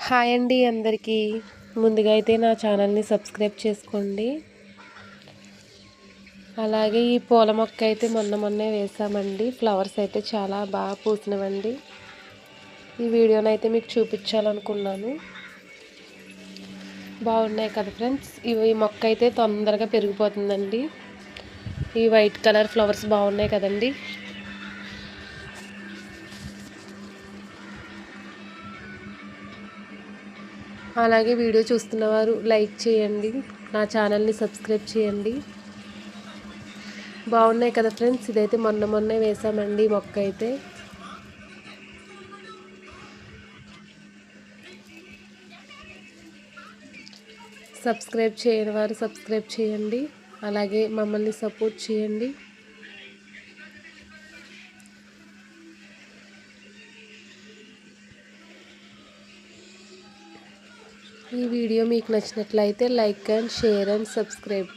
Hi అండి అందరికీ. ముందుగా అయితే నా ఛానల్ని సబ్స్క్రైబ్ చేసుకోండి. అలాగే ఈ పూల మొక్క అయితే మొన్నే వేసామండి. ఫ్లవర్స్ అయితే చాలా బాగా పూసినవండి. ఈ వీడియోనైతే మీకు చూపించాలనుకున్నాను. బాగున్నాయి కదా ఫ్రెండ్స్. ఈ మొక్క అయితే తొందరగా పెరిగిపోతుందండి. ఈ వైట్ కలర్ ఫ్లవర్స్ బాగున్నాయి కదండి. అలాగే వీడియో చూస్తున్నవారు లైక్ చేయండి, నా ఛానల్ని సబ్స్క్రైబ్ చేయండి. బాగున్నాయి కదా ఫ్రెండ్స్. ఇదైతే మొన్నే వేసామండి మొక్క అయితే. సబ్స్క్రైబ్ చేయని వారు సబ్స్క్రైబ్ చేయండి. అలాగే మమ్మల్ని సపోర్ట్ చేయండి. ఈ వీడియో మీకు నచ్చినట్లయితే like and share and subscribe.